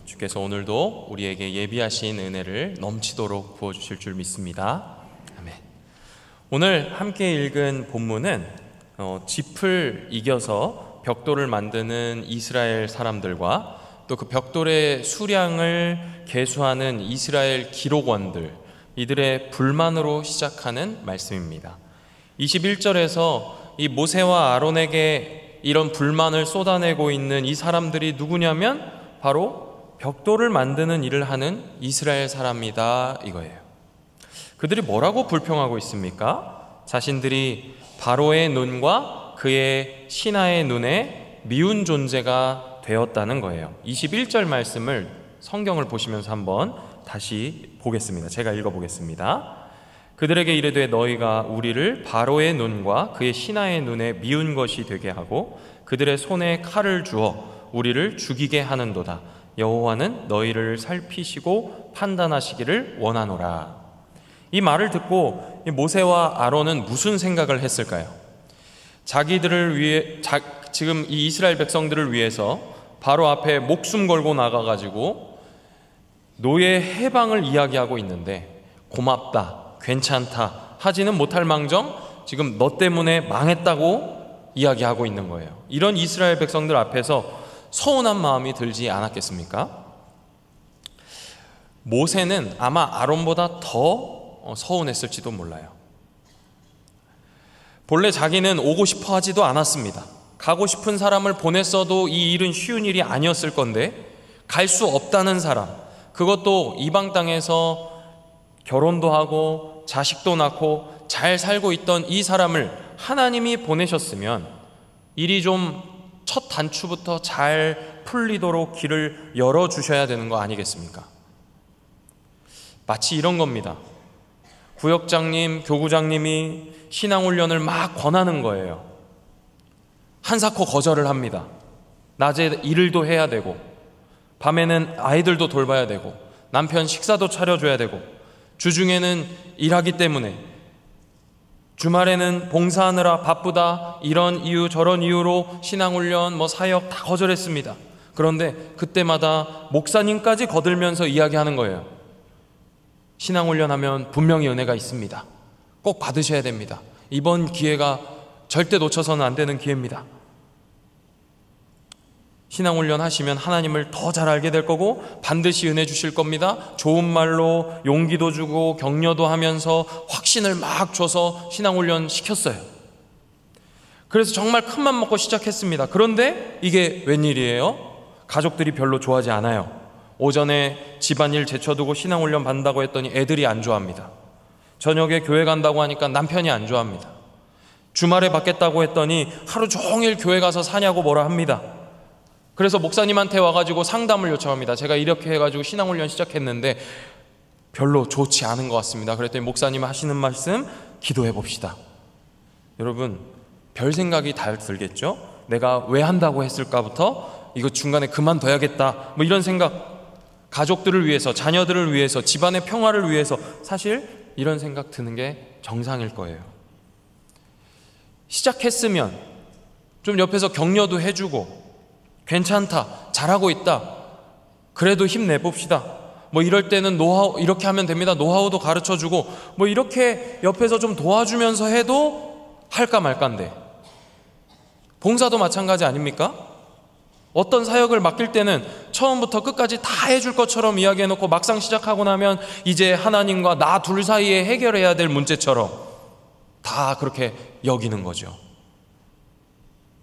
주께서 오늘도 우리에게 예비하신 은혜를 넘치도록 부어주실 줄 믿습니다. 아멘. 오늘 함께 읽은 본문은 짚을 이겨서 벽돌을 만드는 이스라엘 사람들과 또 그 벽돌의 수량을 계수하는 이스라엘 기록원들, 이들의 불만으로 시작하는 말씀입니다. 21절에서 이 모세와 아론에게 이런 불만을 쏟아내고 있는 이 사람들이 누구냐면 바로 벽돌을 만드는 일을 하는 이스라엘 사람이다 이거예요. 그들이 뭐라고 불평하고 있습니까? 자신들이 바로의 눈과 그의 신하의 눈에 미운 존재가 되었다는 거예요. 21절 말씀을 성경을 보시면서 한번 다시 보겠습니다. 제가 읽어보겠습니다. 그들에게 이르되 너희가 우리를 바로의 눈과 그의 신하의 눈에 미운 것이 되게 하고 그들의 손에 칼을 주어 우리를 죽이게 하는도다. 여호와는 너희를 살피시고 판단하시기를 원하노라. 이 말을 듣고 모세와 아론은 무슨 생각을 했을까요? 자기들을 위해 지금 이 이스라엘 백성들을 위해서 바로 앞에 목숨 걸고 나가가지고 노예 해방을 이야기하고 있는데 고맙다, 괜찮다 하지는 못할 망정 지금 너 때문에 망했다고 이야기하고 있는 거예요. 이런 이스라엘 백성들 앞에서 서운한 마음이 들지 않았겠습니까? 모세는 아마 아론보다 더 서운했을지도 몰라요. 본래 자기는 오고 싶어 하지도 않았습니다. 가고 싶은 사람을 보냈어도 이 일은 쉬운 일이 아니었을 건데 갈 수 없다는 사람, 그것도 이방 땅에서 결혼도 하고 자식도 낳고 잘 살고 있던 이 사람을 하나님이 보내셨으면 일이 좀 첫 단추부터 잘 풀리도록 길을 열어주셔야 되는 거 아니겠습니까? 마치 이런 겁니다. 구역장님, 교구장님이 신앙훈련을 막 권하는 거예요. 한사코 거절을 합니다. 낮에 일을도 해야 되고 밤에는 아이들도 돌봐야 되고 남편 식사도 차려줘야 되고 주중에는 일하기 때문에 주말에는 봉사하느라 바쁘다 이런 이유 저런 이유로 신앙훈련 사역 다 거절했습니다. 그런데 그때마다 목사님까지 거들면서 이야기하는 거예요. 신앙훈련하면 분명히 은혜가 있습니다. 꼭 받으셔야 됩니다. 이번 기회가 절대 놓쳐서는 안 되는 기회입니다. 신앙훈련 하시면 하나님을 더 잘 알게 될 거고 반드시 은혜 주실 겁니다. 좋은 말로 용기도 주고 격려도 하면서 확신을 막 줘서 신앙훈련 시켰어요. 그래서 정말 큰맘 먹고 시작했습니다. 그런데 이게 웬일이에요? 가족들이 별로 좋아하지 않아요. 오전에 집안일 제쳐두고 신앙훈련 받는다고 했더니 애들이 안 좋아합니다. 저녁에 교회 간다고 하니까 남편이 안 좋아합니다. 주말에 받겠다고 했더니 하루 종일 교회 가서 사냐고 뭐라 합니다. 그래서 목사님한테 와가지고 상담을 요청합니다. 제가 이렇게 해가지고 신앙훈련 시작했는데 별로 좋지 않은 것 같습니다. 그랬더니 목사님 하시는 말씀 기도해 봅시다. 여러분 별 생각이 다 들겠죠? 내가 왜 한다고 했을까부터 이거 중간에 그만둬야겠다 이런 생각, 가족들을 위해서, 자녀들을 위해서, 집안의 평화를 위해서 사실 이런 생각 드는 게 정상일 거예요. 시작했으면 좀 옆에서 격려도 해주고 괜찮다, 잘하고 있다, 그래도 힘내봅시다 이럴 때는 노하우 이렇게 하면 됩니다. 노하우도 가르쳐주고 이렇게 옆에서 좀 도와주면서 해도 할까 말까인데 봉사도 마찬가지 아닙니까? 어떤 사역을 맡길 때는 처음부터 끝까지 다 해줄 것처럼 이야기해놓고 막상 시작하고 나면 이제 하나님과 나 둘 사이에 해결해야 될 문제처럼 다 그렇게 여기는 거죠.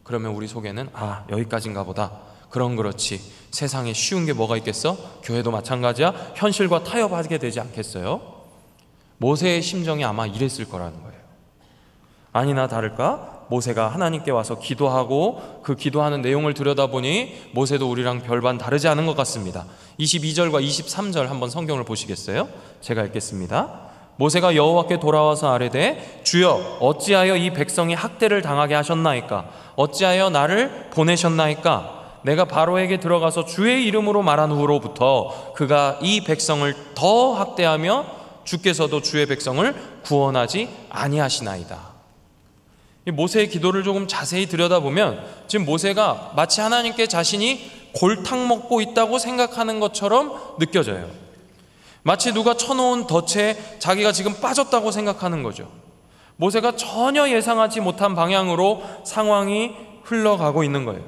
그러면 우리 속에는 여기까지인가 보다. 그렇지. 세상에 쉬운 게 뭐가 있겠어? 교회도 마찬가지야. 현실과 타협하게 되지 않겠어요? 모세의 심정이 아마 이랬을 거라는 거예요. 아니나 다를까 모세가 하나님께 와서 기도하고 그 기도하는 내용을 들여다보니 모세도 우리랑 별반 다르지 않은 것 같습니다. 22절과 23절 한번 성경을 보시겠어요? 제가 읽겠습니다. 모세가 여호와께 돌아와서 아뢰되 주여 어찌하여 이 백성이 학대를 당하게 하셨나이까? 어찌하여 나를 보내셨나이까? 내가 바로에게 들어가서 주의 이름으로 말한 후로부터 그가 이 백성을 더 학대하며 주께서도 주의 백성을 구원하지 아니하시나이다. 이 모세의 기도를 조금 자세히 들여다보면 지금 모세가 마치 하나님께 자신이 골탕 먹고 있다고 생각하는 것처럼 느껴져요. 마치 누가 쳐놓은 덫에 자기가 지금 빠졌다고 생각하는 거죠. 모세가 전혀 예상하지 못한 방향으로 상황이 흘러가고 있는 거예요.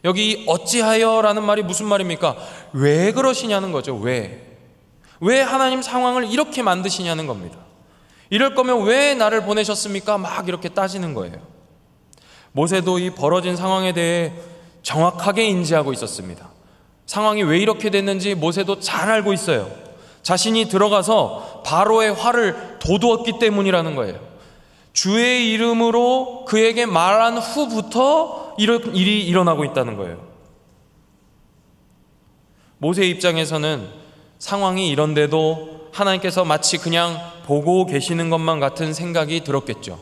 여기 어찌하여 라는 말이 무슨 말입니까? 왜 그러시냐는 거죠. 왜 하나님 상황을 이렇게 만드시냐는 겁니다. 이럴 거면 왜 나를 보내셨습니까? 막 이렇게 따지는 거예요. 모세도 이 벌어진 상황에 대해 정확하게 인지하고 있었습니다. 상황이 왜 이렇게 됐는지 모세도 잘 알고 있어요. 자신이 들어가서 바로의 화를 돋우었기 때문이라는 거예요. 주의 이름으로 그에게 말한 후부터 이런 일이 일어나고 있다는 거예요. 모세의 입장에서는 상황이 이런데도 하나님께서 마치 그냥 보고 계시는 것만 같은 생각이 들었겠죠.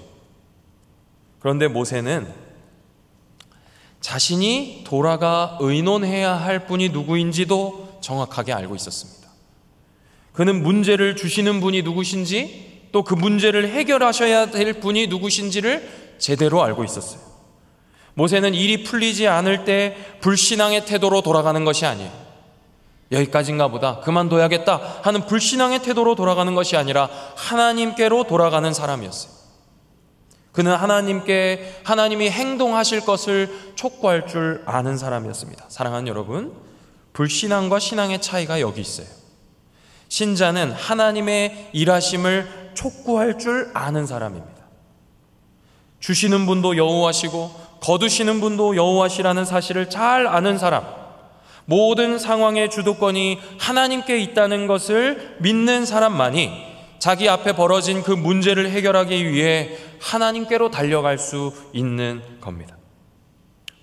그런데 모세는 자신이 돌아가 의논해야 할 분이 누구인지도 정확하게 알고 있었습니다. 그는 문제를 주시는 분이 누구신지, 또 그 문제를 해결하셔야 될 분이 누구신지를 제대로 알고 있었어요. 모세는 일이 풀리지 않을 때 불신앙의 태도로 돌아가는 것이 아니에요. 여기까지인가 보다, 그만둬야겠다 하는 불신앙의 태도로 돌아가는 것이 아니라 하나님께로 돌아가는 사람이었어요. 그는 하나님이 행동하실 것을 촉구할 줄 아는 사람이었습니다. 사랑하는 여러분, 불신앙과 신앙의 차이가 여기 있어요. 신자는 하나님의 일하심을 촉구할 줄 아는 사람입니다. 주시는 분도 여호와시고 거두시는 분도 여호와시라는 사실을 잘 아는 사람, 모든 상황의 주도권이 하나님께 있다는 것을 믿는 사람만이 자기 앞에 벌어진 그 문제를 해결하기 위해 하나님께로 달려갈 수 있는 겁니다.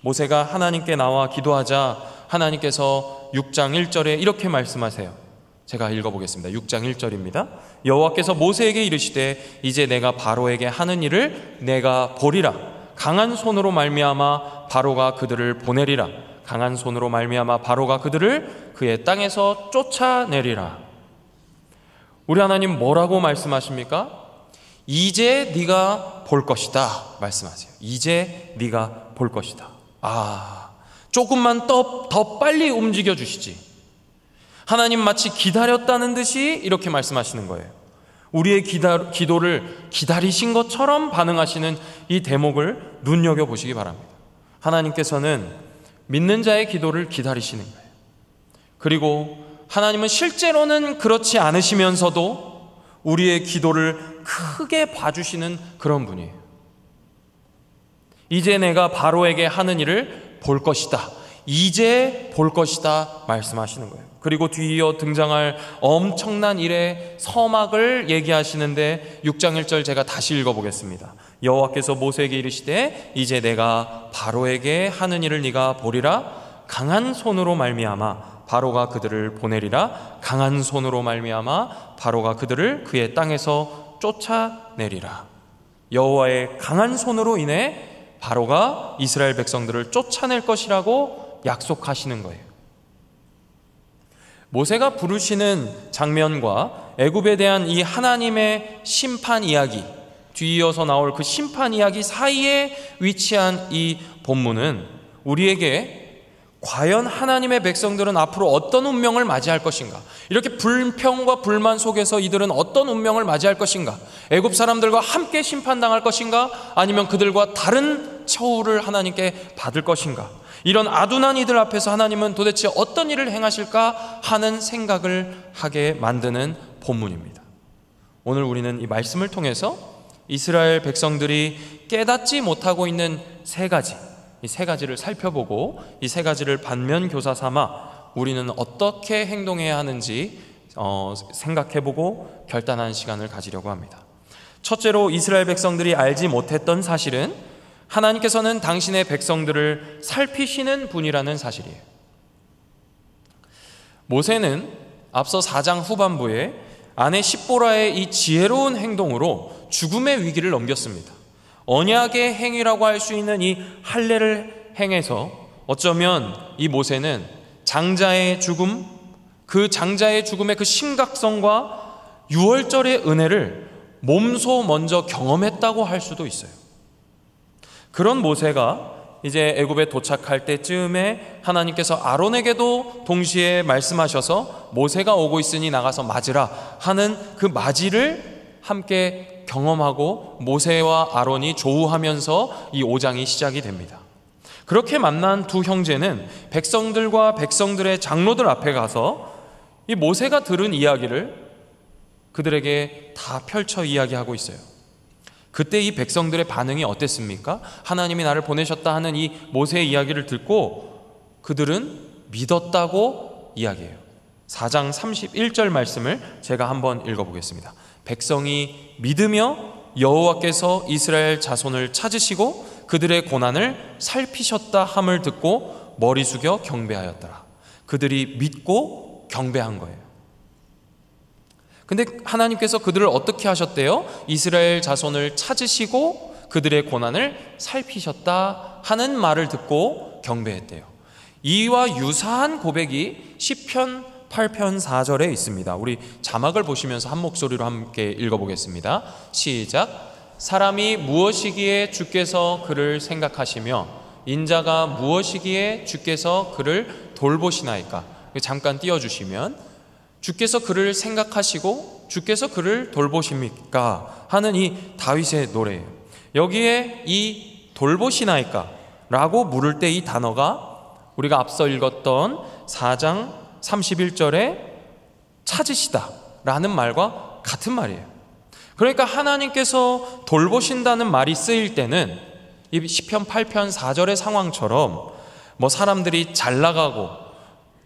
모세가 하나님께 나와 기도하자 하나님께서 6장 1절에 이렇게 말씀하세요. 제가 읽어보겠습니다. 6장 1절입니다. 여호와께서 모세에게 이르시되 이제 내가 바로에게 하는 일을 내가 보리라. 강한 손으로 말미암아 바로가 그들을 보내리라. 강한 손으로 말미암아 바로가 그들을 그의 땅에서 쫓아내리라. 우리 하나님 뭐라고 말씀하십니까? 이제 네가 볼 것이다 말씀하세요. 이제 네가 볼 것이다. 조금만 더 빨리 움직여 주시지. 하나님 마치 기다렸다는 듯이 이렇게 말씀하시는 거예요. 우리의 기도를 기다리신 것처럼 반응하시는 이 대목을 눈여겨보시기 바랍니다. 하나님께서는 믿는 자의 기도를 기다리시는 거예요. 그리고 하나님은 실제로는 그렇지 않으시면서도 우리의 기도를 크게 봐주시는 그런 분이에요. 이제 내가 바로에게 하는 일을 볼 것이다. 이제 볼 것이다 말씀하시는 거예요. 그리고 뒤이어 등장할 엄청난 일의 서막을 얘기하시는데 6장 1절 제가 다시 읽어보겠습니다. 여호와께서 모세에게 이르시되 이제 내가 바로에게 하는 일을 네가 보리라. 강한 손으로 말미암아 바로가 그들을 보내리라. 강한 손으로 말미암아 바로가 그들을 그의 땅에서 쫓아내리라. 여호와의 강한 손으로 인해 바로가 이스라엘 백성들을 쫓아낼 것이라고 약속하시는 거예요. 모세가 부르시는 장면과 애굽에 대한 이 하나님의 심판 이야기, 뒤이어서 나올 그 심판 이야기 사이에 위치한 이 본문은 우리에게 과연 하나님의 백성들은 앞으로 어떤 운명을 맞이할 것인가, 이렇게 불평과 불만 속에서 이들은 어떤 운명을 맞이할 것인가, 애굽 사람들과 함께 심판당할 것인가, 아니면 그들과 다른 처우를 하나님께 받을 것인가, 이런 아둔한 이들 앞에서 하나님은 도대체 어떤 일을 행하실까 하는 생각을 하게 만드는 본문입니다. 오늘 우리는 이 말씀을 통해서 이스라엘 백성들이 깨닫지 못하고 있는 이 세 가지를 살펴보고 이 세 가지를 반면교사 삼아 우리는 어떻게 행동해야 하는지 생각해보고 결단하는 시간을 가지려고 합니다. 첫째로 이스라엘 백성들이 알지 못했던 사실은 하나님께서는 당신의 백성들을 살피시는 분이라는 사실이에요. 모세는 앞서 4장 후반부에 아내 십보라의 이 지혜로운 행동으로 죽음의 위기를 넘겼습니다. 언약의 행위라고 할 수 있는 이 할례를 행해서 어쩌면 이 모세는 장자의 죽음, 그 장자의 죽음의 그 심각성과 유월절의 은혜를 몸소 먼저 경험했다고 할 수도 있어요. 그런 모세가 이제 애굽에 도착할 때쯤에 하나님께서 아론에게도 동시에 말씀하셔서 모세가 오고 있으니 나가서 맞으라 하는 그 맞이를 함께 경험하고 모세와 아론이 조우하면서 이 5장이 시작이 됩니다. 그렇게 만난 두 형제는 백성들과 백성들의 장로들 앞에 가서 이 모세가 들은 이야기를 그들에게 다 펼쳐 이야기하고 있어요. 그때 이 백성들의 반응이 어땠습니까? 하나님이 나를 보내셨다 하는 이 모세의 이야기를 듣고 그들은 믿었다고 이야기해요. 4장 31절 말씀을 제가 한번 읽어보겠습니다. 백성이 믿으며 여호와께서 이스라엘 자손을 찾으시고 그들의 고난을 살피셨다 함을 듣고 머리 숙여 경배하였더라. 그들이 믿고 경배한 거예요. 근데 하나님께서 그들을 어떻게 하셨대요? 이스라엘 자손을 찾으시고 그들의 고난을 살피셨다 하는 말을 듣고 경배했대요. 이와 유사한 고백이 시편 8편 4절에 있습니다. 우리 자막을 보시면서 한 목소리로 함께 읽어보겠습니다. 시작. 사람이 무엇이기에 주께서 그를 생각하시며 인자가 무엇이기에 주께서 그를 돌보시나이까. 잠깐 띄워주시면 주께서 그를 생각하시고 주께서 그를 돌보십니까 하는 이 다윗의 노래예요. 여기에 이 돌보시나이까 라고 물을 때 이 단어가 우리가 앞서 읽었던 4장 31절에 찾으시다 라는 말과 같은 말이에요. 그러니까 하나님께서 돌보신다는 말이 쓰일 때는 이 시편 8편 4절의 상황처럼 뭐 사람들이 잘 나가고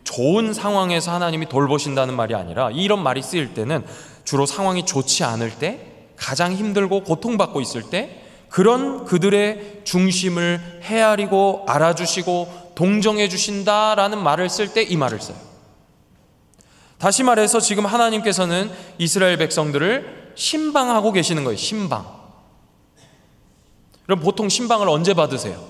좋은 상황에서 하나님이 돌보신다는 말이 아니라 이런 말이 쓰일 때는 주로 상황이 좋지 않을 때, 가장 힘들고 고통받고 있을 때 그런 그들의 중심을 헤아리고 알아주시고 동정해 주신다라는 말을 쓸 때 이 말을 써요. 다시 말해서 지금 하나님께서는 이스라엘 백성들을 신방하고 계시는 거예요. 신방. 그럼 보통 신방을 언제 받으세요?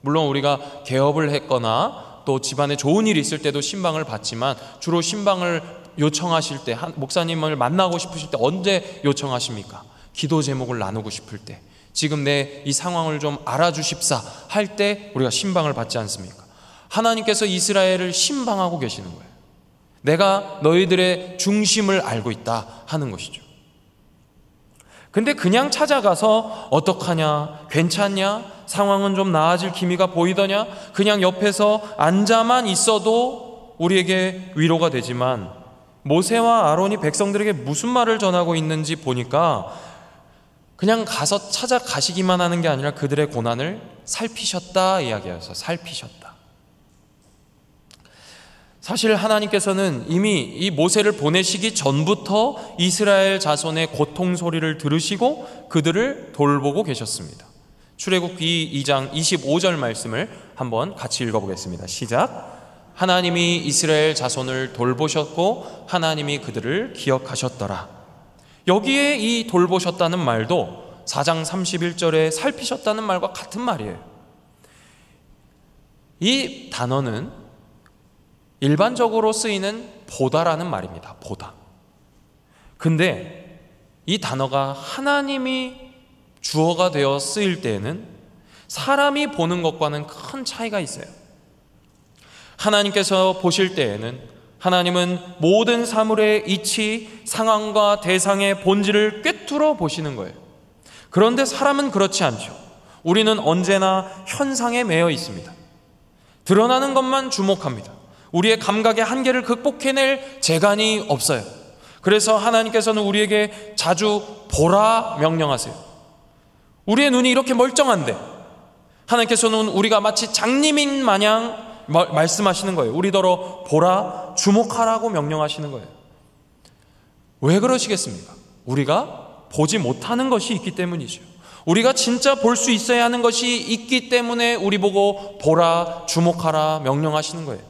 물론 우리가 개업을 했거나 또 집안에 좋은 일이 있을 때도 신방을 받지만 주로 신방을 요청하실 때, 목사님을 만나고 싶으실 때 언제 요청하십니까? 기도 제목을 나누고 싶을 때, 지금 내 이 상황을 좀 알아주십사 할 때 우리가 신방을 받지 않습니까? 하나님께서 이스라엘을 신방하고 계시는 거예요. 내가 너희들의 중심을 알고 있다 하는 것이죠. 근데 그냥 찾아가서 어떡하냐, 괜찮냐, 상황은 좀 나아질 기미가 보이더냐, 그냥 옆에서 앉아만 있어도 우리에게 위로가 되지만 모세와 아론이 백성들에게 무슨 말을 전하고 있는지 보니까 그냥 가서 찾아가시기만 하는 게 아니라 그들의 고난을 살피셨다 이야기해서 살피셨다. 사실 하나님께서는 이미 이 모세를 보내시기 전부터 이스라엘 자손의 고통 소리를 들으시고 그들을 돌보고 계셨습니다. 출애굽기 2장 25절 말씀을 한번 같이 읽어보겠습니다. 시작. 하나님이 이스라엘 자손을 돌보셨고 하나님이 그들을 기억하셨더라. 여기에 이 돌보셨다는 말도 4장 31절에 살피셨다는 말과 같은 말이에요. 이 단어는 일반적으로 쓰이는 보다라는 말입니다. 보다. 근데 이 단어가 하나님이 주어가 되어 쓰일 때에는 사람이 보는 것과는 큰 차이가 있어요. 하나님께서 보실 때에는 하나님은 모든 사물의 이치, 상황과 대상의 본질을 꿰뚫어 보시는 거예요. 그런데 사람은 그렇지 않죠. 우리는 언제나 현상에 매여 있습니다. 드러나는 것만 주목합니다. 우리의 감각의 한계를 극복해낼 재간이 없어요. 그래서 하나님께서는 우리에게 자주 보라 명령하세요. 우리의 눈이 이렇게 멀쩡한데 하나님께서는 우리가 마치 장님인 마냥 말씀하시는 거예요. 우리더러 보라, 주목하라고 명령하시는 거예요. 왜 그러시겠습니까? 우리가 보지 못하는 것이 있기 때문이죠. 우리가 진짜 볼 수 있어야 하는 것이 있기 때문에 우리 보고 보라, 주목하라 명령하시는 거예요.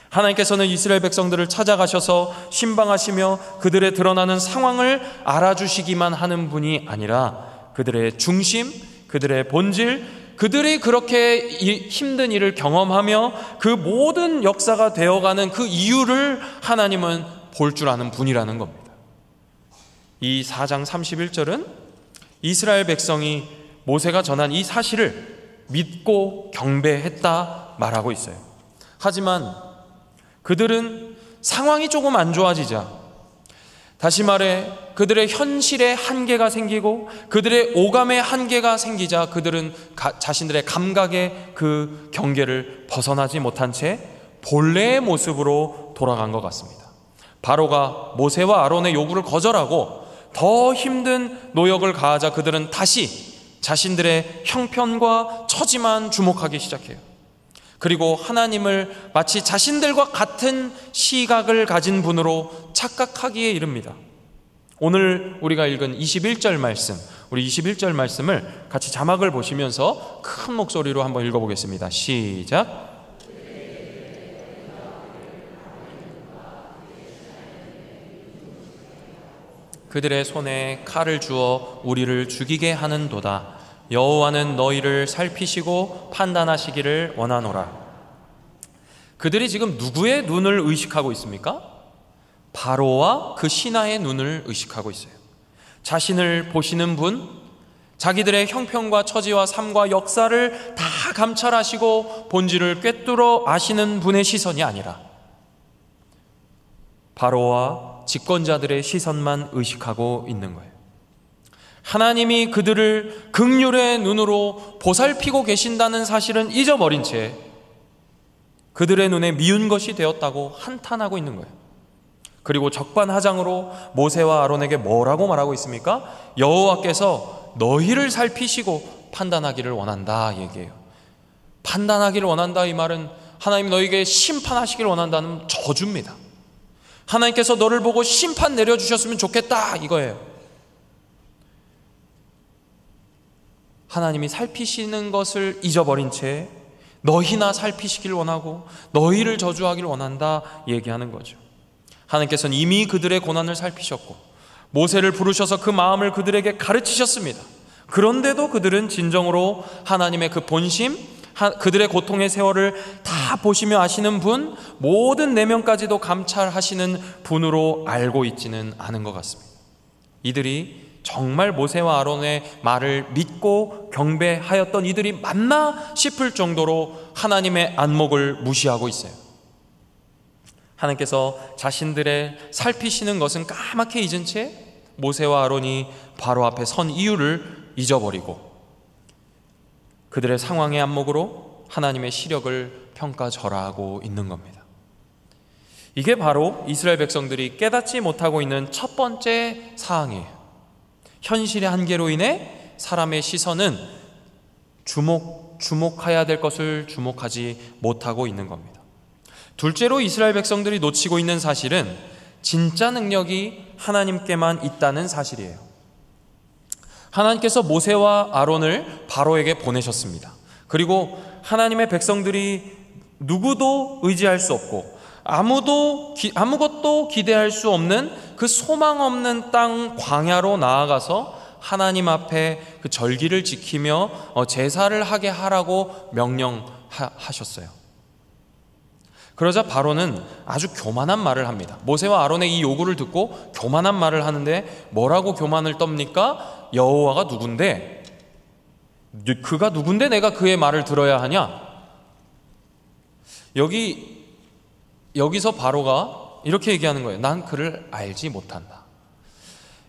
하나님께서는 이스라엘 백성들을 찾아가셔서 신방하시며 그들의 드러나는 상황을 알아주시기만 하는 분이 아니라 그들의 중심, 그들의 본질, 그들이 그렇게 힘든 일을 경험하며 그 모든 역사가 되어가는 그 이유를 하나님은 볼 줄 아는 분이라는 겁니다. 이 4장 31절은 이스라엘 백성이 모세가 전한 이 사실을 믿고 경배했다 말하고 있어요. 하지만 그들은 상황이 조금 안 좋아지자, 다시 말해 그들의 현실에 한계가 생기고 그들의 오감의 한계가 생기자 그들은 자신들의 감각의 그 경계를 벗어나지 못한 채 본래의 모습으로 돌아간 것 같습니다. 바로가 모세와 아론의 요구를 거절하고 더 힘든 노역을 가하자 그들은 다시 자신들의 형편과 처지만 주목하기 시작해요. 그리고 하나님을 마치 자신들과 같은 시각을 가진 분으로 착각하기에 이릅니다. 오늘 우리가 읽은 21절 말씀, 우리 21절 말씀을 같이 자막을 보시면서 큰 목소리로 한번 읽어보겠습니다. 시작. 그들의 손에 칼을 주어 우리를 죽이게 하는도다. 여호와는 너희를 살피시고 판단하시기를 원하노라. 그들이 지금 누구의 눈을 의식하고 있습니까? 바로와 그 신하의 눈을 의식하고 있어요. 자신을 보시는 분, 자기들의 형편과 처지와 삶과 역사를 다 감찰하시고 본질을 꿰뚫어 아시는 분의 시선이 아니라 바로와 집권자들의 시선만 의식하고 있는 거예요. 하나님이 그들을 긍휼의 눈으로 보살피고 계신다는 사실은 잊어버린 채 그들의 눈에 미운 것이 되었다고 한탄하고 있는 거예요. 그리고 적반하장으로 모세와 아론에게 뭐라고 말하고 있습니까? 여호와께서 너희를 살피시고 판단하기를 원한다 얘기해요. 판단하기를 원한다, 이 말은 하나님 너희에게 심판하시기를 원한다는 저주입니다. 하나님께서 너를 보고 심판 내려주셨으면 좋겠다 이거예요. 하나님이 살피시는 것을 잊어버린 채 너희나 살피시길 원하고 너희를 저주하길 원한다 얘기하는 거죠. 하나님께서는 이미 그들의 고난을 살피셨고 모세를 부르셔서 그 마음을 그들에게 가르치셨습니다. 그런데도 그들은 진정으로 하나님의 그 본심, 그들의 고통의 세월을 다 보시며 아시는 분, 모든 내면까지도 감찰하시는 분으로 알고 있지는 않은 것 같습니다. 이들이 정말 모세와 아론의 말을 믿고 경배하였던 이들이 맞나 싶을 정도로 하나님의 안목을 무시하고 있어요. 하나님께서 자신들의 살피시는 것은 까맣게 잊은 채 모세와 아론이 바로 앞에 선 이유를 잊어버리고 그들의 상황의 안목으로 하나님의 시력을 평가절하하고 있는 겁니다. 이게 바로 이스라엘 백성들이 깨닫지 못하고 있는 첫 번째 사항이에요. 현실의 한계로 인해 사람의 시선은 주목해야 될 것을 주목하지 못하고 있는 겁니다. 둘째로 이스라엘 백성들이 놓치고 있는 사실은 진짜 능력이 하나님께만 있다는 사실이에요. 하나님께서 모세와 아론을 바로에게 보내셨습니다. 그리고 하나님의 백성들이 누구도 의지할 수 없고 아무것도 기대할 수 없는 그 소망 없는 땅 광야로 나아가서 하나님 앞에 그 절기를 지키며 제사를 하게 하라고 명령하셨어요. 그러자 바로는 아주 교만한 말을 합니다. 모세와 아론의 이 요구를 듣고 교만한 말을 하는데 뭐라고 교만을 떱니까? 여호와가 누군데? 그가 누군데 내가 그의 말을 들어야 하냐? 여기서 바로가 이렇게 얘기하는 거예요. 난 그를 알지 못한다.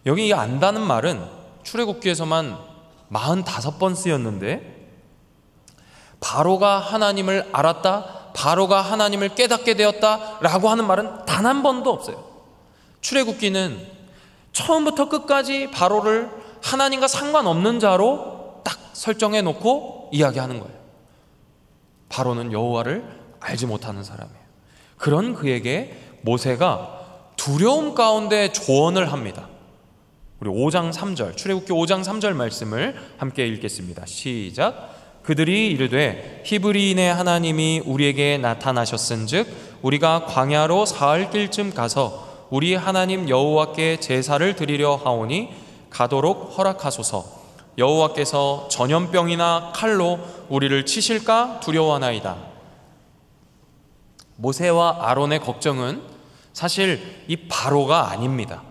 여기 이 안다는 말은 출애굽기에서만 45번 쓰였는데 바로가 하나님을 알았다, 바로가 하나님을 깨닫게 되었다라고 하는 말은 단 한 번도 없어요. 출애굽기는 처음부터 끝까지 바로를 하나님과 상관없는 자로 딱 설정해 놓고 이야기하는 거예요. 바로는 여호와를 알지 못하는 사람이에요. 그런 그에게 모세가 두려움 가운데 조언을 합니다. 우리 5장 3절, 출애굽기 5장 3절 말씀을 함께 읽겠습니다. 시작. 그들이 이르되 히브리인의 하나님이 우리에게 나타나셨은즉 우리가 광야로 사흘 길쯤 가서 우리 하나님 여호와께 제사를 드리려 하오니 가도록 허락하소서. 여호와께서 전염병이나 칼로 우리를 치실까 두려워하나이다. 모세와 아론의 걱정은 사실 이 바로가 아닙니다.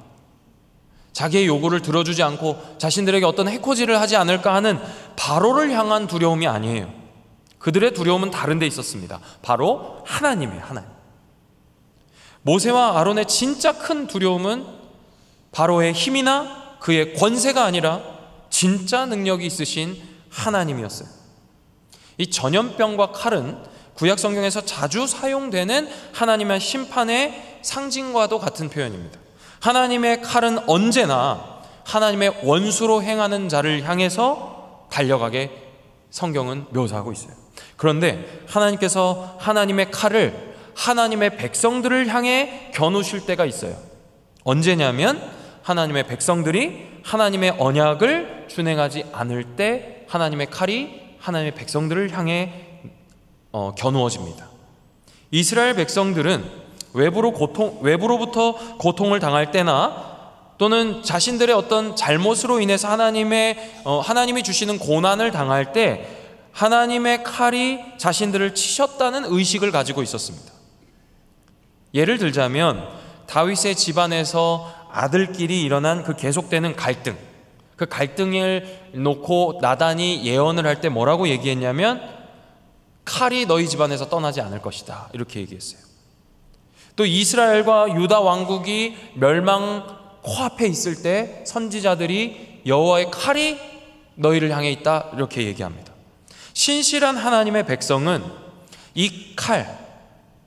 자기의 요구를 들어주지 않고 자신들에게 어떤 해코지를 하지 않을까 하는 바로를 향한 두려움이 아니에요. 그들의 두려움은 다른 데 있었습니다. 바로 하나님이에요. 하나님. 모세와 아론의 진짜 큰 두려움은 바로의 힘이나 그의 권세가 아니라 진짜 능력이 있으신 하나님이었어요. 이 전염병과 칼은 구약 성경에서 자주 사용되는 하나님의 심판의 상징과도 같은 표현입니다. 하나님의 칼은 언제나 하나님의 원수로 행하는 자를 향해서 달려가게 성경은 묘사하고 있어요. 그런데 하나님께서 하나님의 칼을 하나님의 백성들을 향해 겨누실 때가 있어요. 언제냐면 하나님의 백성들이 하나님의 언약을 준행하지 않을 때 하나님의 칼이 하나님의 백성들을 향해 겨누어집니다. 이스라엘 백성들은 외부로부터 고통을 당할 때나 또는 자신들의 어떤 잘못으로 인해서 하나님이 주시는 고난을 당할 때 하나님의 칼이 자신들을 치셨다는 의식을 가지고 있었습니다. 예를 들자면 다윗의 집안에서 아들끼리 일어난 그 계속되는 갈등, 그 갈등을 놓고 나단이 예언을 할 때 뭐라고 얘기했냐면 칼이 너희 집안에서 떠나지 않을 것이다, 이렇게 얘기했어요. 또 이스라엘과 유다 왕국이 멸망 코앞에 있을 때 선지자들이 여호와의 칼이 너희를 향해 있다, 이렇게 얘기합니다. 신실한 하나님의 백성은 이 칼,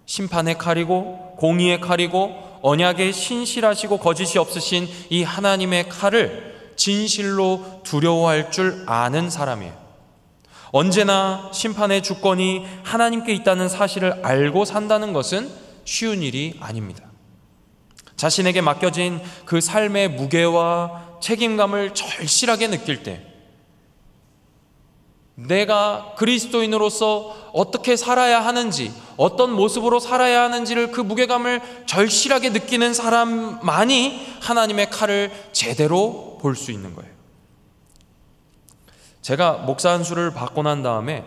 심판의 칼이고 공의의 칼이고 언약에 신실하시고 거짓이 없으신 이 하나님의 칼을 진실로 두려워할 줄 아는 사람이에요. 언제나 심판의 주권이 하나님께 있다는 사실을 알고 산다는 것은 쉬운 일이 아닙니다. 자신에게 맡겨진 그 삶의 무게와 책임감을 절실하게 느낄 때, 내가 그리스도인으로서 어떻게 살아야 하는지, 어떤 모습으로 살아야 하는지를 그 무게감을 절실하게 느끼는 사람만이 하나님의 칼을 제대로 볼 수 있는 거예요. 제가 목사 안수를 받고 난 다음에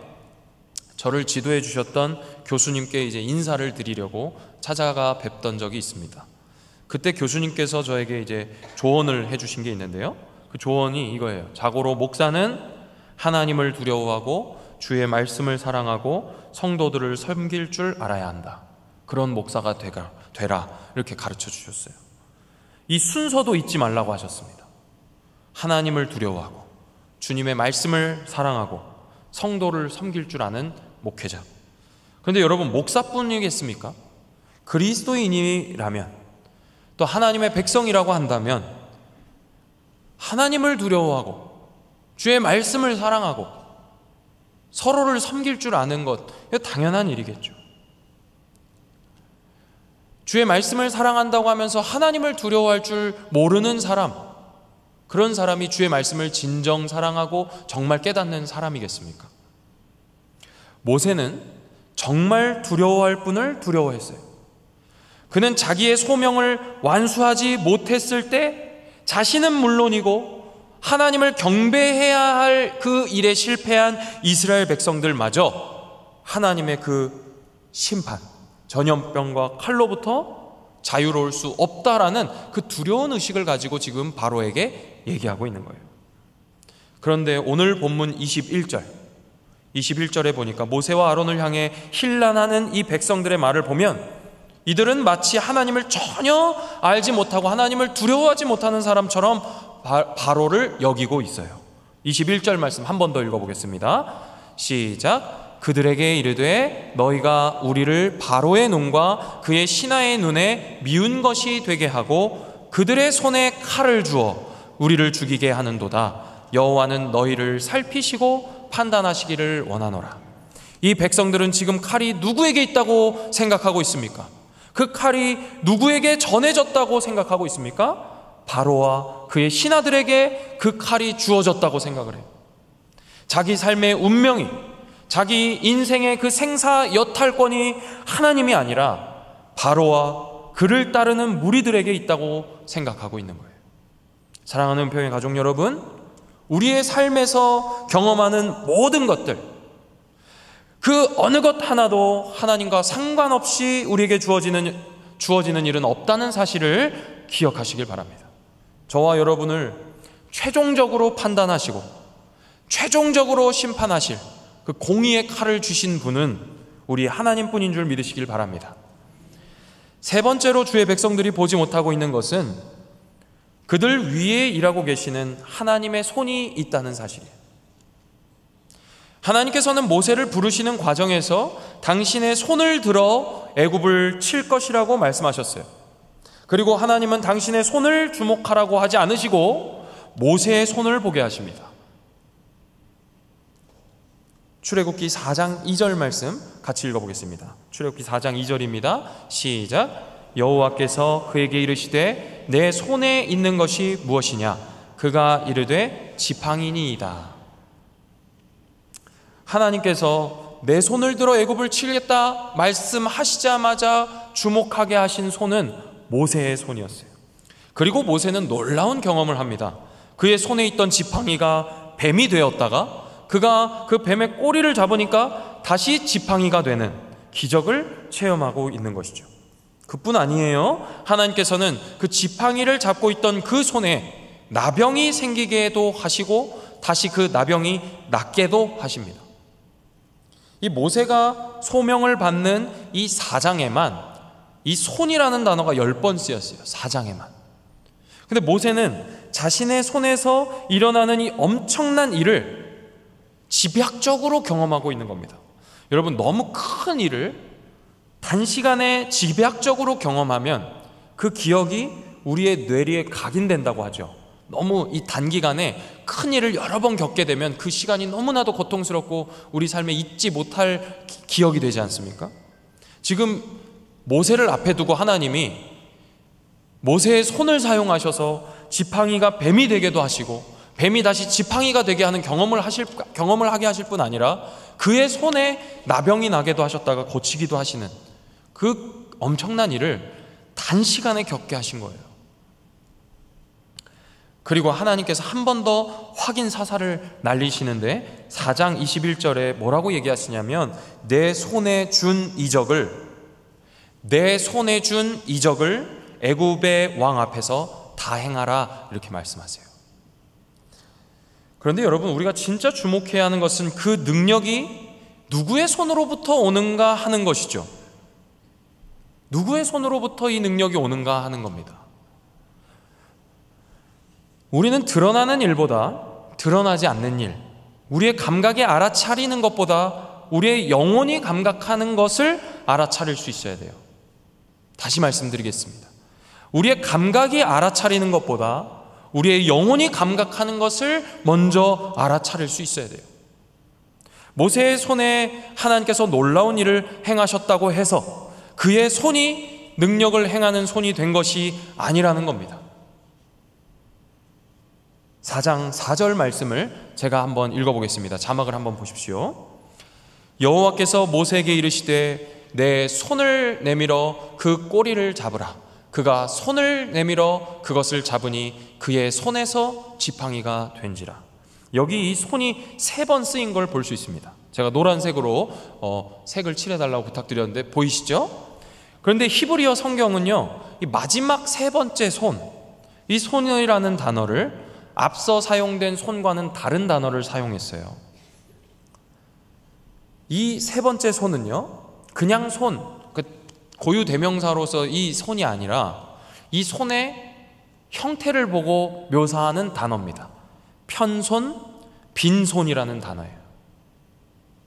저를 지도해 주셨던 교수님께 이제 인사를 드리려고 찾아가 뵙던 적이 있습니다. 그때 교수님께서 저에게 이제 조언을 해주신 게 있는데요. 그 조언이 이거예요. 자고로 목사는 하나님을 두려워하고 주의 말씀을 사랑하고 성도들을 섬길 줄 알아야 한다. 그런 목사가 되라. 이렇게 가르쳐 주셨어요. 이 순서도 잊지 말라고 하셨습니다. 하나님을 두려워하고 주님의 말씀을 사랑하고 성도를 섬길 줄 아는 목회자. 그런데 여러분, 목사뿐이겠습니까? 그리스도인이라면, 또 하나님의 백성이라고 한다면 하나님을 두려워하고 주의 말씀을 사랑하고 서로를 섬길 줄 아는 것, 이거 당연한 일이겠죠. 주의 말씀을 사랑한다고 하면서 하나님을 두려워할 줄 모르는 사람, 그런 사람이 주의 말씀을 진정 사랑하고 정말 깨닫는 사람이겠습니까? 모세는 정말 두려워할 분을 두려워했어요. 그는 자기의 소명을 완수하지 못했을 때 자신은 물론이고 하나님을 경배해야 할 그 일에 실패한 이스라엘 백성들마저 하나님의 그 심판, 전염병과 칼로부터 자유로울 수 없다라는 그 두려운 의식을 가지고 지금 바로에게 얘기하고 있는 거예요. 그런데 오늘 본문 21절에 보니까 모세와 아론을 향해 힐난하는 이 백성들의 말을 보면 이들은 마치 하나님을 전혀 알지 못하고 하나님을 두려워하지 못하는 사람처럼 바로를 여기고 있어요. 21절 말씀 한 번 더 읽어보겠습니다. 시작. 그들에게 이르되 너희가 우리를 바로의 눈과 그의 신하의 눈에 미운 것이 되게 하고 그들의 손에 칼을 주어 우리를 죽이게 하는도다. 여호와는 너희를 살피시고 판단하시기를 원하노라. 이 백성들은 지금 칼이 누구에게 있다고 생각하고 있습니까? 그 칼이 누구에게 전해졌다고 생각하고 있습니까? 바로와 그의 신하들에게 그 칼이 주어졌다고 생각을 해요. 자기 삶의 운명이, 자기 인생의 그 생사 여탈권이 하나님이 아니라 바로와 그를 따르는 무리들에게 있다고 생각하고 있는 거예요. 사랑하는 평행 가족 여러분, 우리의 삶에서 경험하는 모든 것들, 그 어느 것 하나도 하나님과 상관없이 우리에게 주어지는 일은 없다는 사실을 기억하시길 바랍니다. 저와 여러분을 최종적으로 판단하시고 최종적으로 심판하실 그 공의의 칼을 주신 분은 우리 하나님뿐인 줄 믿으시길 바랍니다. 세 번째로 주의 백성들이 보지 못하고 있는 것은 그들 위에 일하고 계시는 하나님의 손이 있다는 사실이에요. 하나님께서는 모세를 부르시는 과정에서 당신의 손을 들어 애굽을 칠 것이라고 말씀하셨어요. 그리고 하나님은 당신의 손을 주목하라고 하지 않으시고 모세의 손을 보게 하십니다. 출애굽기 4장 2절 말씀 같이 읽어보겠습니다. 출애굽기 4장 2절입니다. 시작. 여호와께서 그에게 이르시되 내 손에 있는 것이 무엇이냐? 그가 이르되 지팡이니이다. 하나님께서 내 손을 들어 애굽을 치겠다 말씀하시자마자 주목하게 하신 손은 모세의 손이었어요. 그리고 모세는 놀라운 경험을 합니다. 그의 손에 있던 지팡이가 뱀이 되었다가 그가 그 뱀의 꼬리를 잡으니까 다시 지팡이가 되는 기적을 체험하고 있는 것이죠. 그뿐 아니에요. 하나님께서는 그 지팡이를 잡고 있던 그 손에 나병이 생기게도 하시고 다시 그 나병이 낫게도 하십니다. 이 모세가 소명을 받는 이 4장에만 이 손이라는 단어가 10번 쓰였어요. 4장에만. 근데 모세는 자신의 손에서 일어나는 이 엄청난 일을 집약적으로 경험하고 있는 겁니다. 여러분, 너무 큰 일을 단시간에 집약적으로 경험하면 그 기억이 우리의 뇌리에 각인된다고 하죠. 너무 이 단기간에 큰 일을 여러 번 겪게 되면 그 시간이 너무나도 고통스럽고 우리 삶에 잊지 못할 기억이 되지 않습니까? 지금 모세를 앞에 두고 하나님이 모세의 손을 사용하셔서 지팡이가 뱀이 되게도 하시고 뱀이 다시 지팡이가 되게 하는 경험을 하게 하실 뿐 아니라 그의 손에 나병이 나게도 하셨다가 고치기도 하시는 그 엄청난 일을 단시간에 겪게 하신 거예요. 그리고 하나님께서 한 번 더 확인 사살을 날리시는데 4장 21절에 뭐라고 얘기하시냐면 내 손에 준 이적을 애굽의 왕 앞에서 다 행하라 이렇게 말씀하세요. 그런데 여러분, 우리가 진짜 주목해야 하는 것은 그 능력이 누구의 손으로부터 오는가 하는 것이죠. 누구의 손으로부터 이 능력이 오는가 하는 겁니다. 우리는 드러나는 일보다 드러나지 않는 일, 우리의 감각이 알아차리는 것보다 우리의 영혼이 감각하는 것을 알아차릴 수 있어야 돼요. 다시 말씀드리겠습니다. 우리의 감각이 알아차리는 것보다 우리의 영혼이 감각하는 것을 먼저 알아차릴 수 있어야 돼요. 모세의 손에 하나님께서 놀라운 일을 행하셨다고 해서 그의 손이 능력을 행하는 손이 된 것이 아니라는 겁니다. 4장 4절 말씀을 제가 한번 읽어보겠습니다. 자막을 한번 보십시오. 여호와께서 모세에게 이르시되 내 손을 내밀어 그 꼬리를 잡으라. 그가 손을 내밀어 그것을 잡으니 그의 손에서 지팡이가 된지라. 여기 이 손이 3번 쓰인 걸 볼 수 있습니다. 제가 노란색으로 색을 칠해달라고 부탁드렸는데 보이시죠? 그런데 히브리어 성경은요, 이 마지막 3번째 손, 이 손이라는 단어를 앞서 사용된 손과는 다른 단어를 사용했어요. 이 3번째 손은요, 그냥 손, 고유 대명사로서 이 손이 아니라 이 손의 형태를 보고 묘사하는 단어입니다. 편손, 빈손이라는 단어예요.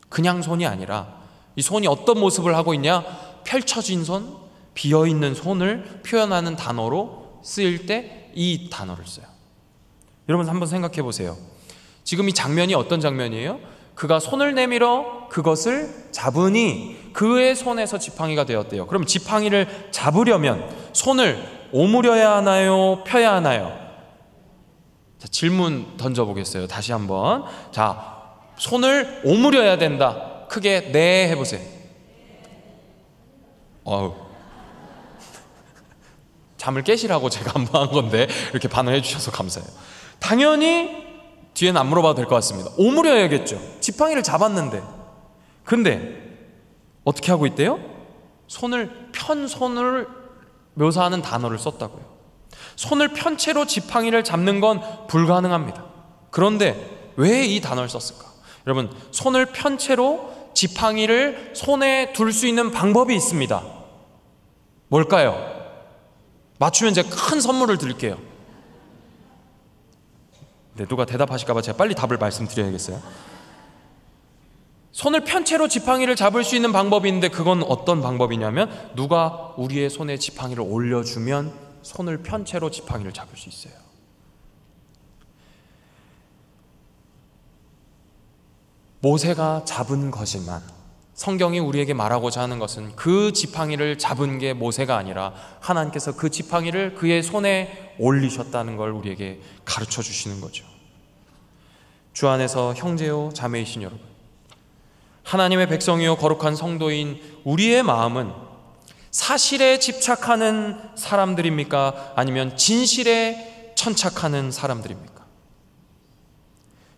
그냥 손이 아니라 이 손이 어떤 모습을 하고 있냐? 펼쳐진 손, 비어있는 손을 표현하는 단어로 쓰일 때 이 단어를 써요. 여러분 한번 생각해 보세요. 지금 이 장면이 어떤 장면이에요? 그가 손을 내밀어 그것을 잡으니 그의 손에서 지팡이가 되었대요. 그럼 지팡이를 잡으려면 손을 오므려야 하나요? 펴야 하나요? 자, 질문 던져보겠어요. 다시 한번. 자, 손을 오므려야 된다. 크게 네 해보세요. 잠을 깨시라고 제가 한번 한 건데 이렇게 반응해 주셔서 감사해요. 당연히 뒤에는 안 물어봐도 될 것 같습니다. 오므려야겠죠. 지팡이를 잡았는데. 근데 어떻게 하고 있대요? 편 손을 묘사하는 단어를 썼다고요. 손을 편 채로 지팡이를 잡는 건 불가능합니다. 그런데 왜 이 단어를 썼을까? 여러분, 손을 편 채로 지팡이를 손에 둘 수 있는 방법이 있습니다. 뭘까요? 맞추면 제가 큰 선물을 드릴게요. 네, 누가 대답하실까봐 제가 빨리 답을 말씀드려야겠어요. 손을 편 채로 지팡이를 잡을 수 있는 방법이 있는데, 그건 어떤 방법이냐면, 누가 우리의 손에 지팡이를 올려주면 손을 편 채로 지팡이를 잡을 수 있어요. 모세가 잡은 것이지만, 성경이 우리에게 말하고자 하는 것은 그 지팡이를 잡은 게 모세가 아니라 하나님께서 그 지팡이를 그의 손에 올리셨다는 걸 우리에게 가르쳐 주시는 거죠. 주 안에서 형제요 자매이신 여러분, 하나님의 백성이요 거룩한 성도인 우리의 마음은 사실에 집착하는 사람들입니까? 아니면 진실에 천착하는 사람들입니까?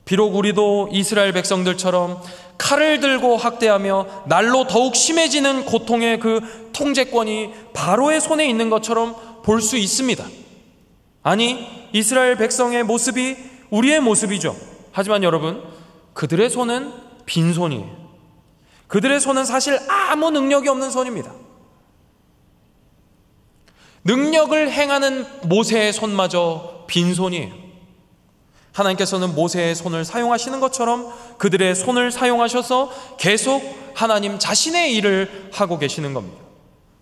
비록 우리도 이스라엘 백성들처럼 칼을 들고 학대하며 날로 더욱 심해지는 고통의 그 통제권이 바로의 손에 있는 것처럼 볼 수 있습니다. 아니, 이스라엘 백성의 모습이 우리의 모습이죠. 하지만 여러분, 그들의 손은 빈손이에요. 그들의 손은 사실 아무 능력이 없는 손입니다. 능력을 행하는 모세의 손마저 빈손이에요. 하나님께서는 모세의 손을 사용하시는 것처럼 그들의 손을 사용하셔서 계속 하나님 자신의 일을 하고 계시는 겁니다.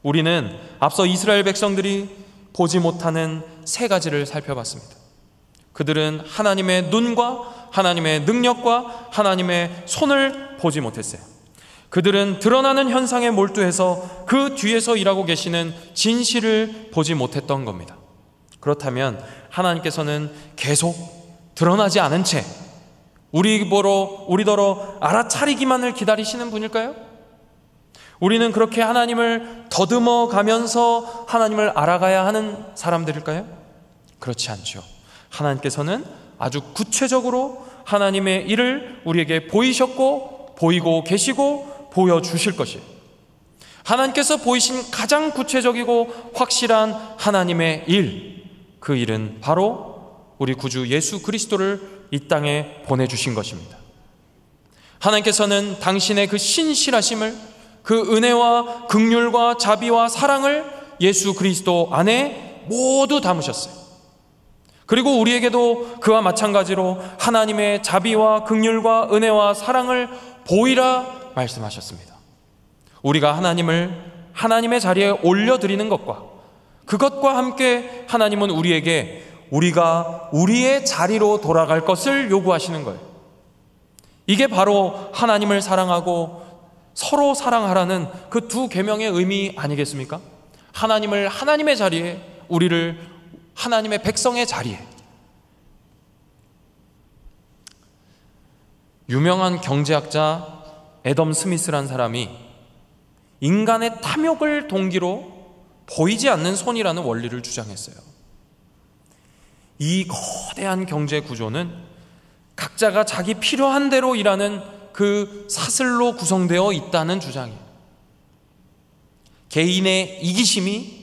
우리는 앞서 이스라엘 백성들이 보지 못하는 세 가지를 살펴봤습니다. 그들은 하나님의 눈과 하나님의 능력과 하나님의 손을 보지 못했어요. 그들은 드러나는 현상에 몰두해서 그 뒤에서 일하고 계시는 진실을 보지 못했던 겁니다. 그렇다면 하나님께서는 계속 드러나지 않은 채 우리더러 알아차리기만을 기다리시는 분일까요? 우리는 그렇게 하나님을 더듬어 가면서 하나님을 알아가야 하는 사람들일까요? 그렇지 않죠. 하나님께서는 아주 구체적으로 하나님의 일을 우리에게 보이셨고 보이고 계시고 보여주실 것이에요. 하나님께서 보이신 가장 구체적이고 확실한 하나님의 일, 그 일은 바로 우리 구주 예수 그리스도를 이 땅에 보내주신 것입니다. 하나님께서는 당신의 그 신실하심을, 그 은혜와 긍휼과 자비와 사랑을 예수 그리스도 안에 모두 담으셨어요. 그리고 우리에게도 그와 마찬가지로 하나님의 자비와 긍휼과 은혜와 사랑을 보이라 말씀하셨습니다. 우리가 하나님을 하나님의 자리에 올려드리는 것과 그것과 함께 하나님은 우리에게 우리가 우리의 자리로 돌아갈 것을 요구하시는 거예요. 이게 바로 하나님을 사랑하고 서로 사랑하라는 그 두 계명의 의미 아니겠습니까? 하나님을 하나님의 자리에, 우리를 하나님의 백성의 자리에. 유명한 경제학자 애덤 스미스란 사람이 인간의 탐욕을 동기로 보이지 않는 손이라는 원리를 주장했어요. 이 거대한 경제 구조는 각자가 자기 필요한 대로 일하는 그 사슬로 구성되어 있다는 주장이에요. 개인의 이기심이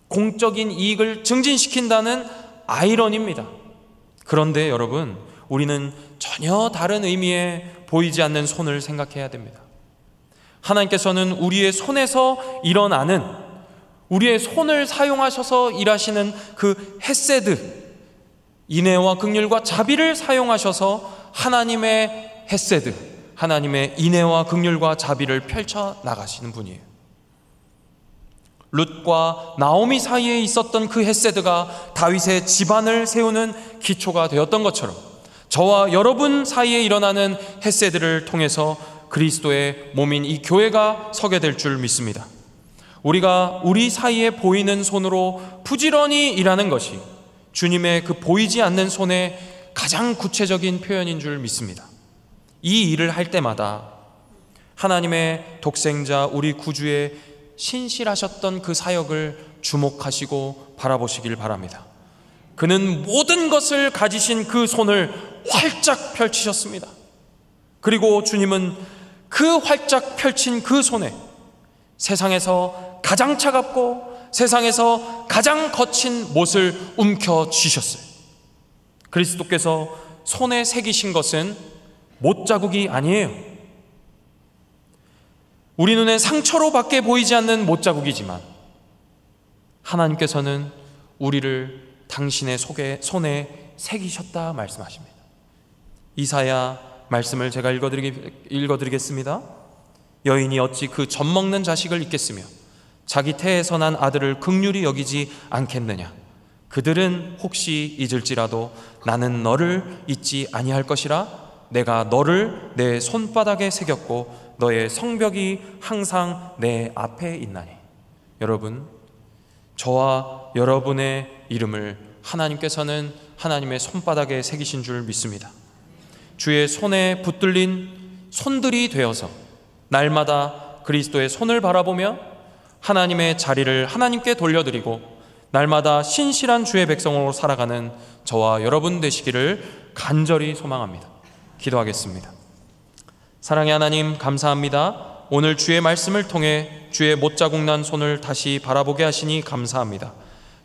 공적인 이익을 증진시킨다는 아이러니입니다. 그런데 여러분, 우리는 전혀 다른 의미의 보이지 않는 손을 생각해야 됩니다. 하나님께서는 우리의 손에서 일어나는, 우리의 손을 사용하셔서 일하시는 그 헤세드, 인애와 긍휼과 자비를 사용하셔서 하나님의 헤세드, 하나님의 인애와 긍휼과 자비를 펼쳐 나가시는 분이에요. 룻과 나오미 사이에 있었던 그 헤세드가 다윗의 집안을 세우는 기초가 되었던 것처럼 저와 여러분 사이에 일어나는 헤세드를 통해서 그리스도의 몸인 이 교회가 서게 될 줄 믿습니다. 우리가 우리 사이에 보이는 손으로 부지런히 일하는 것이 주님의 그 보이지 않는 손의 가장 구체적인 표현인 줄 믿습니다. 이 일을 할 때마다 하나님의 독생자 우리 구주의 신실하셨던 그 사역을 주목하시고 바라보시길 바랍니다. 그는 모든 것을 가지신 그 손을 활짝 펼치셨습니다. 그리고 주님은 그 활짝 펼친 그 손에 세상에서 가장 차갑고 세상에서 가장 거친 못을 움켜쥐셨어요. 그리스도께서 손에 새기신 것은 못자국이 아니에요. 우리 눈에 상처로밖에 보이지 않는 못자국이지만 하나님께서는 우리를 당신의 손에 새기셨다 말씀하십니다. 이사야 말씀을 제가 읽어드리겠습니다. 여인이 어찌 그 젖먹는 자식을 잊겠으며 자기 태에서 난 아들을 긍휼히 여기지 않겠느냐. 그들은 혹시 잊을지라도 나는 너를 잊지 아니할 것이라. 내가 너를 내 손바닥에 새겼고 너의 성벽이 항상 내 앞에 있나니. 여러분, 저와 여러분의 이름을 하나님께서는 하나님의 손바닥에 새기신 줄 믿습니다. 주의 손에 붙들린 손들이 되어서 날마다 그리스도의 손을 바라보며 하나님의 자리를 하나님께 돌려드리고 날마다 신실한 주의 백성으로 살아가는 저와 여러분 되시기를 간절히 소망합니다. 기도하겠습니다. 사랑의 하나님, 감사합니다. 오늘 주의 말씀을 통해 주의 못자국 난 손을 다시 바라보게 하시니 감사합니다.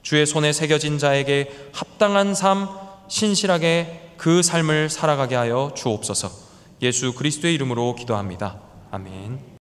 주의 손에 새겨진 자에게 합당한 삶, 신실하게 그 삶을 살아가게 하여 주옵소서. 예수 그리스도의 이름으로 기도합니다. 아멘.